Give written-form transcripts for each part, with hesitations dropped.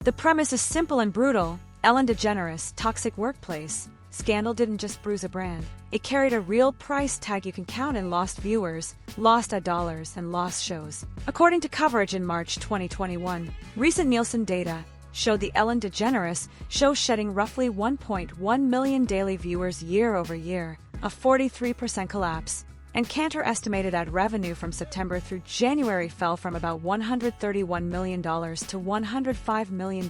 The premise is simple and brutal. Ellen DeGeneres' toxic workplace scandal didn't just bruise a brand. It carried a real price tag you can count in lost viewers, lost ad dollars, and lost shows. According to coverage in March 2021, recent Nielsen data showed the Ellen DeGeneres show shedding roughly 1.1 million daily viewers year over year, a 43% collapse. And Cantor estimated ad revenue from September through January fell from about $131 million to $105 million.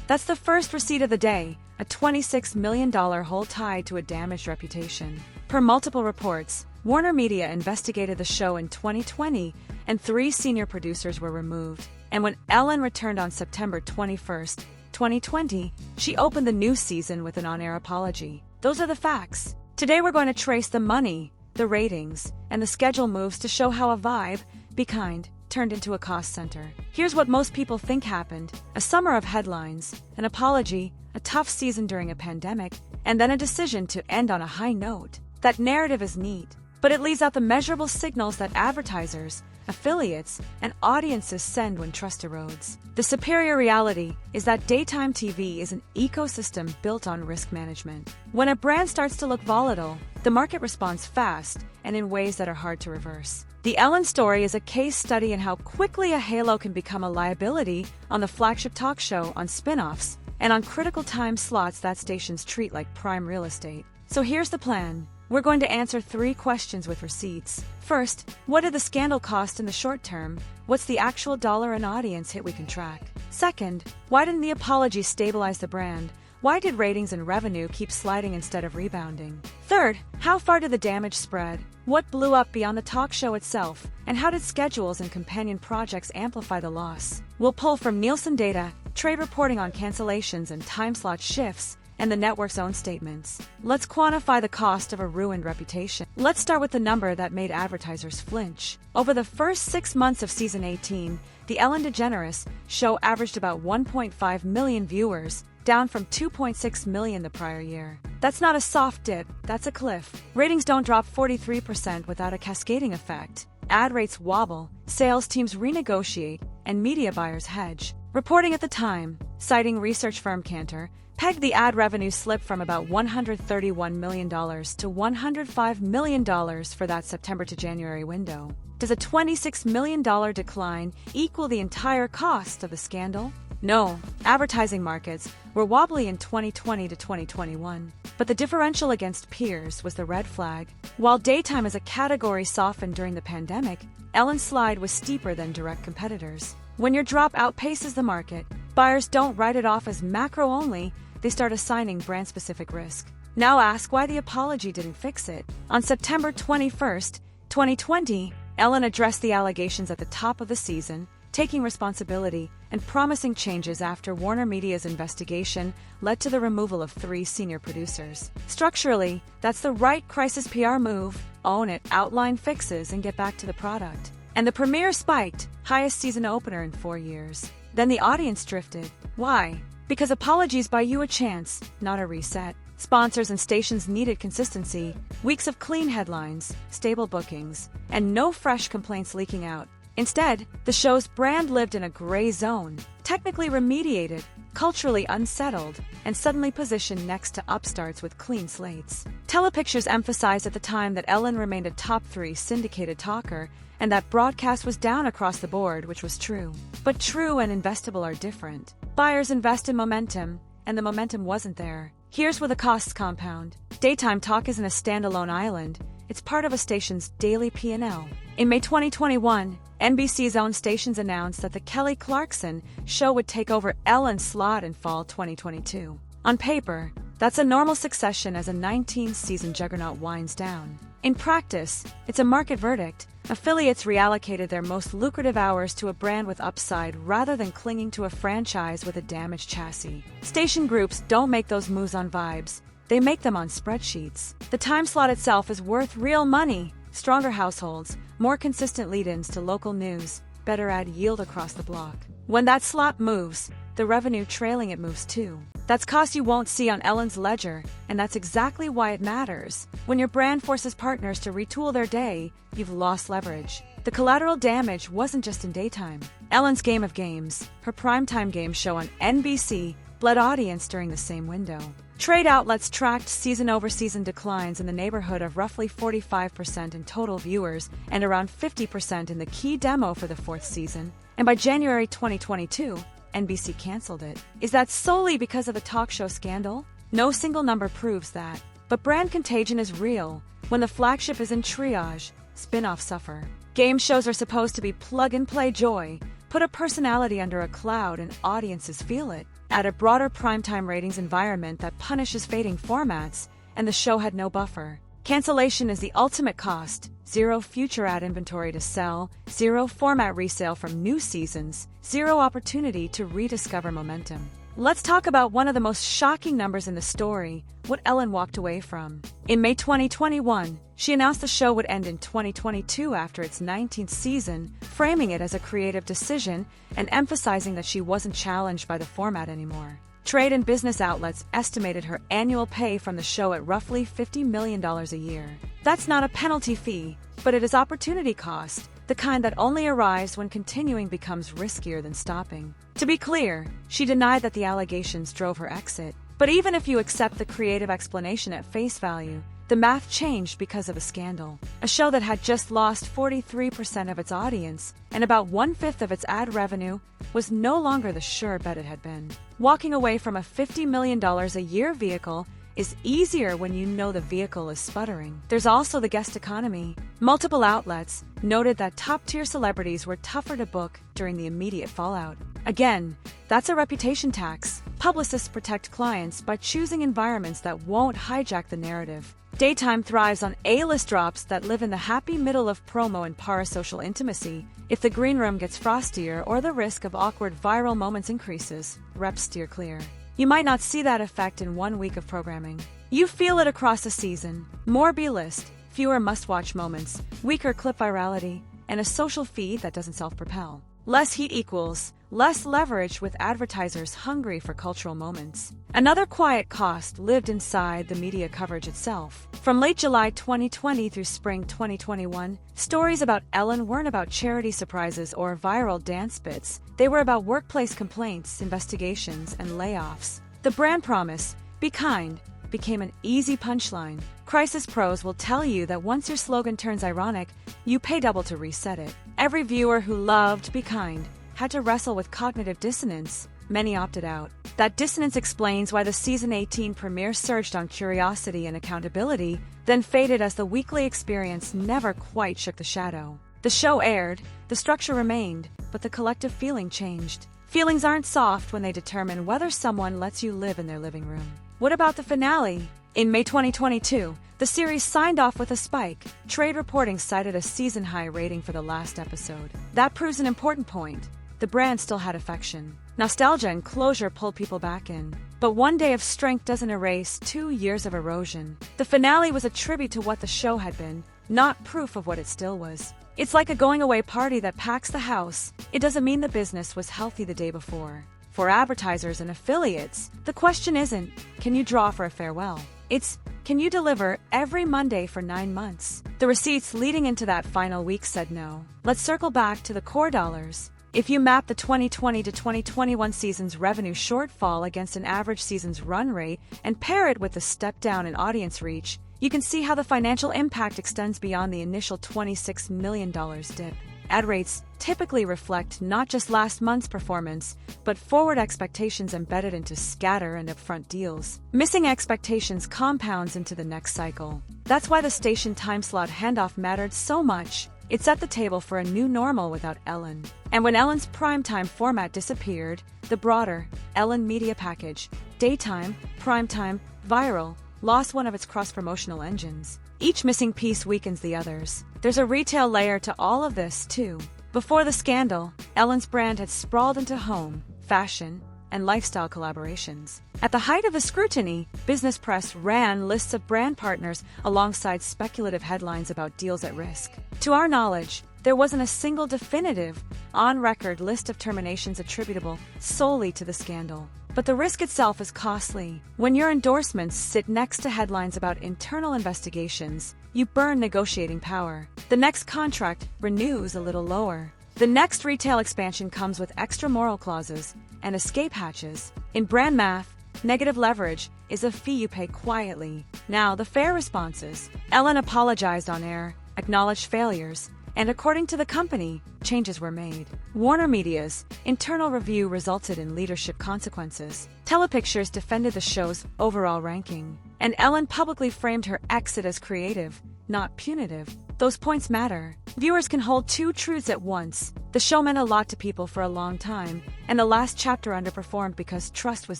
That's the first receipt of the day, a $26 million hole tied to a damaged reputation. Per multiple reports, Warner Media investigated the show in 2020, and 3 senior producers were removed. And when Ellen returned on September 21, 2020, she opened the new season with an on-air apology. Those are the facts. Today we're going to trace the money, the ratings, and the schedule moves to show how a vibe, be kind, turned into a cost center. Here's what most people think happened: a summer of headlines, an apology, a tough season during a pandemic, and then a decision to end on a high note. That narrative is neat, but it leaves out the measurable signals that advertisers, affiliates, and audiences send when trust erodes. The superior reality is that daytime TV is an ecosystem built on risk management. When a brand starts to look volatile, the market responds fast and in ways that are hard to reverse. The Ellen story is a case study in how quickly a halo can become a liability on the flagship talk show, on spin-offs, and on critical time slots that stations treat like prime real estate. So here's the plan. We're going to answer 3 questions with receipts. First, what did the scandal cost in the short term? What's the actual dollar and audience hit we can track? Second, why didn't the apology stabilize the brand? Why did ratings and revenue keep sliding instead of rebounding? Third, how far did the damage spread? What blew up beyond the talk show itself? And how did schedules and companion projects amplify the loss? We'll pull from Nielsen data, trade reporting on cancellations and time slot shifts, and the network's own statements. Let's quantify the cost of a ruined reputation. Let's start with the number that made advertisers flinch. Over the first 6 months of season 18, the Ellen DeGeneres show averaged about 1.5 million viewers, down from 2.6 million the prior year. That's not a soft dip, that's a cliff. Ratings don't drop 43% without a cascading effect. Ad rates wobble, sales teams renegotiate, and media buyers hedge. Reporting at the time, citing research firm Cantor, pegged the ad revenue slip from about $131 million to $105 million for that September to January window. Does a $26 million decline equal the entire cost of the scandal? No, advertising markets were wobbly in 2020 to 2021. But the differential against peers was the red flag. While daytime as a category softened during the pandemic, Ellen's slide was steeper than direct competitors. When your drop outpaces the market, buyers don't write it off as macro only, they start assigning brand-specific risk. Now ask why the apology didn't fix it. On September 21st, 2020, Ellen addressed the allegations at the top of the season, taking responsibility and promising changes after Warner Media's investigation led to the removal of 3 senior producers. Structurally, that's the right crisis PR move. Own it, outline fixes, and get back to the product. And the premiere spiked, highest season opener in 4 years. Then the audience drifted. Why? Because apologies buy you a chance, not a reset. Sponsors and stations needed consistency, weeks of clean headlines, stable bookings, and no fresh complaints leaking out. Instead, the show's brand lived in a gray zone, technically remediated, culturally unsettled, and suddenly positioned next to upstarts with clean slates. Telepictures emphasized at the time that Ellen remained a top 3 syndicated talker, and that broadcast was down across the board, which was true. But true and investable are different. Buyers invest in momentum, and the momentum wasn't there. Here's where the costs compound. Daytime talk isn't a standalone island. It's part of a station's daily P&L. In May 2021, NBC's own stations announced that the Kelly Clarkson show would take over Ellen's slot in fall 2022. On paper, that's a normal succession as a 19-season juggernaut winds down. In practice, it's a market verdict. Affiliates reallocated their most lucrative hours to a brand with upside rather than clinging to a franchise with a damaged chassis. Station groups don't make those moves on vibes. They make them on spreadsheets. The time slot itself is worth real money. Stronger households, more consistent lead-ins to local news, better ad yield across the block. When that slot moves, the revenue trailing it moves too. That's cost you won't see on Ellen's ledger, and that's exactly why it matters. When your brand forces partners to retool their day, you've lost leverage. The The collateral damage wasn't just in daytime. Ellen's Game of Games, her primetime game show on NBC, bled audience during the same window. Trade outlets tracked season-over-season declines in the neighborhood of roughly 45% in total viewers and around 50% in the key demo for the fourth season, and by January 2022, NBC canceled it. Is that solely because of the talk show scandal? No single number proves that. But brand contagion is real. When the flagship is in triage, spin-offs suffer. Game shows are supposed to be plug-and-play joy, put a personality under a cloud and audiences feel it. Add a broader primetime ratings environment that punishes fading formats, and the show had no buffer. Cancellation is the ultimate cost. Zero future ad inventory to sell, zero format resale from new seasons, zero opportunity to rediscover momentum. Let's talk about one of the most shocking numbers in the story, what Ellen walked away from. In May 2021, she announced the show would end in 2022 after its 19th season, framing it as a creative decision and emphasizing that she wasn't challenged by the format anymore. Trade and business outlets estimated her annual pay from the show at roughly $50 million a year. That's not a penalty fee, but it is opportunity cost, the kind that only arrives when continuing becomes riskier than stopping. To be clear, she denied that the allegations drove her exit. But even if you accept the creative explanation at face value, the math changed because of a scandal. A show that had just lost 43% of its audience and about 1/5 of its ad revenue was no longer the sure bet it had been. Walking away from a $50 million a year vehicle is easier when you know the vehicle is sputtering. There's also the guest economy. Multiple outlets noted that top-tier celebrities were tougher to book during the immediate fallout. Again, that's a reputation tax. Publicists protect clients by choosing environments that won't hijack the narrative. Daytime thrives on A-list drops that live in the happy middle of promo and parasocial intimacy. If the green room gets frostier or the risk of awkward viral moments increases, reps steer clear. You might not see that effect in 1 week of programming. You feel it across a season. More B-list, fewer must-watch moments, weaker clip virality, and a social feed that doesn't self-propel. Less heat equals less leverage with advertisers hungry for cultural moments. Another quiet cost lived inside the media coverage itself. From late July 2020 through spring 2021, stories about Ellen weren't about charity surprises or viral dance bits. They were about workplace complaints, investigations, and layoffs. The brand promise, "Be kind," became an easy punchline. Crisis pros will tell you that once your slogan turns ironic, you pay double to reset it. Every viewer who loved Be Kind had to wrestle with cognitive dissonance. Many opted out. That dissonance explains why the season 18 premiere surged on curiosity and accountability, then faded as the weekly experience never quite shook the shadow. The show aired, the structure remained, but the collective feeling changed. Feelings aren't soft when they determine whether someone lets you live in their living room. What about the finale? In May 2022, the series signed off with a spike. Trade reporting cited a season-high rating for the last episode. That proves an important point. The brand still had affection. Nostalgia and closure pulled people back in. But one day of strength doesn't erase 2 years of erosion. The finale was a tribute to what the show had been, not proof of what it still was. It's like a going-away party that packs the house. It doesn't mean the business was healthy the day before. For advertisers and affiliates, the question isn't, can you draw for a farewell? It's, can you deliver every Monday for 9 months? The receipts leading into that final week said no. Let's circle back to the core dollars. If you map the 2020 to 2021 season's revenue shortfall against an average season's run rate and pair it with the step down in audience reach, you can see how the financial impact extends beyond the initial $26 million dip. Ad rates typically reflect not just last month's performance, but forward expectations embedded into scatter and upfront deals. Missing expectations compounds into the next cycle. That's why the station time slot handoff mattered so much. It set the table for a new normal without Ellen. And when Ellen's primetime format disappeared, the broader Ellen media package, daytime, primetime, viral, lost one of its cross-promotional engines. Each missing piece weakens the others. There's a retail layer to all of this, too. Before the scandal, Ellen's brand had sprawled into home, fashion, and lifestyle collaborations. At the height of the scrutiny, business press ran lists of brand partners alongside speculative headlines about deals at risk. To our knowledge, there wasn't a single definitive, on-record list of terminations attributable solely to the scandal. But the risk itself is costly. When your endorsements sit next to headlines about internal investigations, you burn negotiating power. The next contract renews a little lower. The next retail expansion comes with extra moral clauses and escape hatches. In brand math, negative leverage is a fee you pay quietly. Now, the fair responses. Ellen apologized on air, acknowledged failures, and according to the company, changes were made. Warner Media's internal review resulted in leadership consequences. Telepictures defended the show's overall ranking, and Ellen publicly framed her exit as creative, not punitive. Those points matter. Viewers can hold two truths at once. The show meant a lot to people for a long time, and the last chapter underperformed because trust was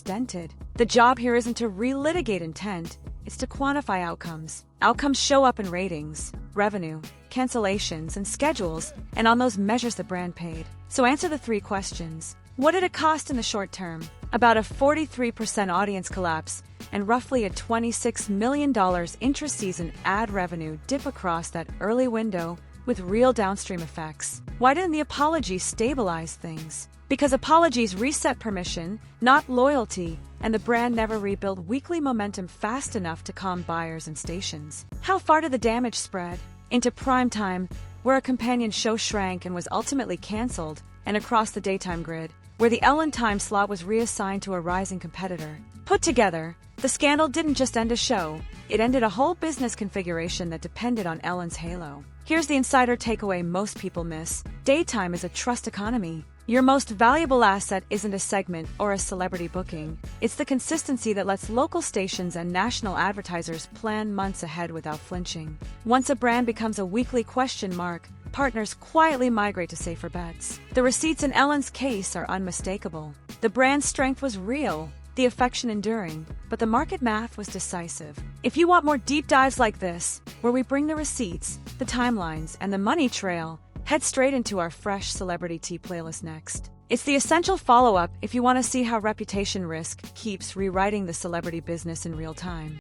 dented. The job here isn't to relitigate intent, it's to quantify outcomes. Outcomes show up in ratings, revenue, cancellations, and schedules, and on those measures the brand paid. So answer the three questions. What did it cost in the short term? About a 43% audience collapse and roughly a $26 million intra-season ad revenue dip across that early window with real downstream effects. Why didn't the apology stabilize things? Because apologies reset permission, not loyalty, and the brand never rebuilt weekly momentum fast enough to calm buyers and stations. How far did the damage spread? Into prime time, where a companion show shrank and was ultimately canceled, and across the daytime grid, where the Ellen time slot was reassigned to a rising competitor. Put together, the scandal didn't just end a show, it ended a whole business configuration that depended on Ellen's halo. Here's the insider takeaway most people miss. Daytime is a trust economy. Your most valuable asset isn't a segment or a celebrity booking. It's the consistency that lets local stations and national advertisers plan months ahead without flinching. Once a brand becomes a weekly question mark, partners quietly migrate to safer bets. The receipts in Ellen's case are unmistakable. The brand's strength was real, the affection enduring, but the market math was decisive. If you want more deep dives like this, where we bring the receipts, the timelines, and the money trail, head straight into our fresh Celebrity Tea playlist next. It's the essential follow-up if you want to see how reputation risk keeps rewriting the celebrity business in real time.